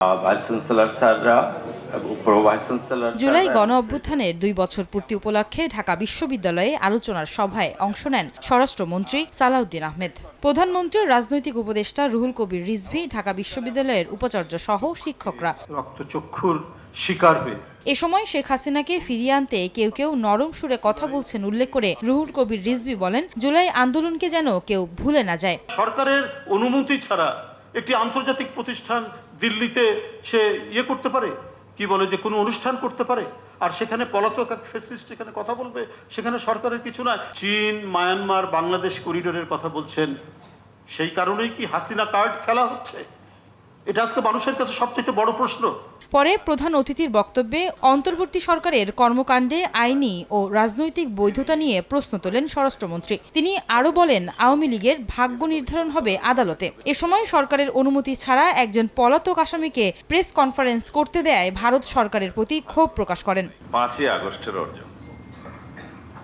Vice chancellor স্যাররা, জুলাই গণ অভ্যুত্থানের 2 বছর পূর্তি উপলক্ষে ঢাকা বিশ্ববিদ্যালয়ে আলোচনার সভায় অংশ নেন স্বরাষ্ট্রমন্ত্রী সালাউদ্দিন আহমেদ। প্রধানমন্ত্রীর রাজনৈতিক উপদেষ্টা রুহুল কবির রিজভী, ঢাকা বিশ্ববিদ্যালয়ের উপাচার্য সহ শিক্ষকরা রক্তচক্ষুর শিকার হয়ে এ সময় শেখ হাসিনাকে ফিরিয়ে আনতে কেউ কেউ নরম সুরে কথা বলছেন উল্লেখ করে রুহুল কবির রিজভী বলেন, জুলাই আন্দোলনকে যেন কেউ ভুলে না যায়। সরকারের অনুমতি ছাড়া একটি আন্তর্জাতিক প্রতিষ্ঠান দিল্লিতে সে করতে পারে, কি বলে যে কোনো অনুষ্ঠান করতে পারে, আর সেখানে পলাতক এক ফ্যাসিস্ট এখানে কথা বলবে, সেখানে সরকারের কিছু না। চীন, মায়ানমার, বাংলাদেশ করিডোরের কথা বলছেন, সেই কারণেই কি হাসিনা কার্ড খেলা হচ্ছে? এটা আজকে মানুষের কাছে সবচেয়ে বড় প্রশ্ন। পরে প্রধান অতিথির বক্তব্যে অন্তর্বর্তী সরকারের কর্মকাণ্ডে আইনি ও রাজনৈতিক বৈধতা নিয়ে প্রশ্ন তোলেন স্বরাষ্ট্রমন্ত্রী। তিনি আরও বলেন, আওয়ামী লীগের ভাগ্য নির্ধারণ হবে আদালতে। এ সময় সরকারের অনুমতি ছাড়া একজন পলাতক আসামিকে প্রেস কনফারেন্স করতে দেয়ায় ভারত সরকারের প্রতি ক্ষোভ প্রকাশ করেন। 5ই আগস্টের অর্জন,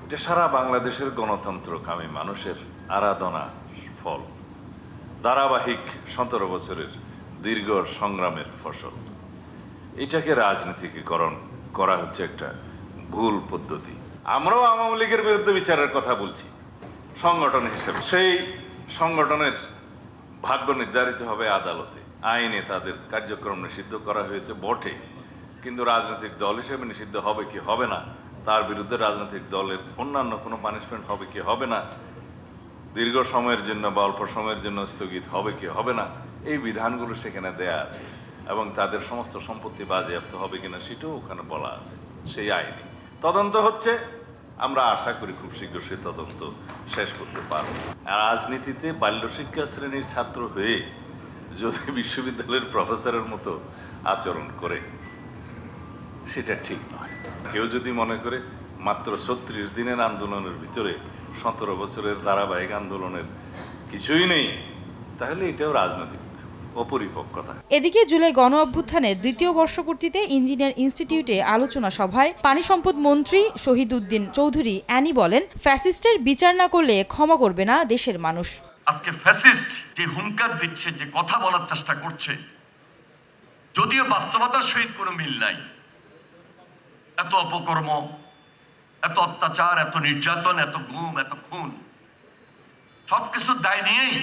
এটা সারা বাংলাদেশের গণতন্ত্রকামী মানুষের আরাধনা ফল, ধারাবাহিক 17 বছরের দীর্ঘ সংগ্রামের ফসল। এটাকে রাজনীতিকীকরণ করা হচ্ছে একটা ভুল পদ্ধতি। আমরাও আওয়ামী লীগের বিরুদ্ধে বিচারের কথা বলছি সংগঠন হিসেবে। সেই সংগঠনের ভাগ্য নির্ধারিত হবে আদালতে। আইনে তাদের কার্যক্রম নিষিদ্ধ করা হয়েছে বটে, কিন্তু রাজনৈতিক দল হিসেবে নিষিদ্ধ হবে কি হবে না, তার বিরুদ্ধে রাজনৈতিক দলের অন্যান্য কোনো পানিশমেন্ট হবে কি হবে না, দীর্ঘ সময়ের জন্য বা অল্প সময়ের জন্য স্থগিত হবে কি হবে না, এই বিধানগুলো সেখানে দেয়া আছে, এবং তাদের সমস্ত সম্পত্তি বাজেয়াপ্ত হবে কিনা সেটাও ওখানে বলা আছে। সেই আইনে তদন্ত হচ্ছে, আমরা আশা করি খুব শীঘ্র সেই তদন্ত শেষ করতে পারব। রাজনীতিতে বাল্যশিক্ষা শ্রেণীর ছাত্র হয়ে যদি বিশ্ববিদ্যালয়ের প্রফেসরের মতো আচরণ করে, সেটা ঠিক নয়। কেউ যদি মনে করে মাত্র 36 দিনের আন্দোলনের ভিতরে 17 বছরের ধারাবাহিক আন্দোলনের কিছুই নেই, তাহলে এটাও রাজনৈতিক অপরিপক্কতা। এদিকে জুলাই গণ অভ্যুত্থানের 2য় বর্ষপূর্তিতে ইঞ্জিনিয়ার ইনস্টিটিউটে আলোচনা সভায় পানি সম্পদ মন্ত্রী শহীদউদ্দিন চৌধুরী অ্যানি বলেন, ফ্যাসিস্টের বিচার না করলে ক্ষমা করবে না দেশের মানুষ। আজকে ফ্যাসিস্ট যে হুঙ্কার দিচ্ছে, যে কথা বলার চেষ্টা করছে, যদিও বাস্তবতার সহিত কোনো মিল নাই, এত অপকর্ম, এত অত্যাচার, এত নির্যাতন, এত গুম, এত খুন, সবকিছুর দায় নিয়েই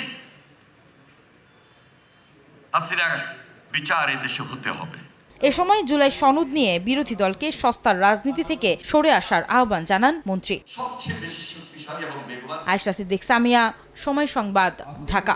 হাসিনা বিচার এই দেশে হতে হবে। এ সময় জুলাই সনদ নিয়ে বিরোধী দলকে সস্তার রাজনীতি থেকে সরে আসার আহ্বান জানান মন্ত্রী। সবচেয়ে বেশি শক্তিশালী এবং বেগবান আয়েশা সিদ্দিক সামিয়া, সময় সংবাদ, ঢাকা।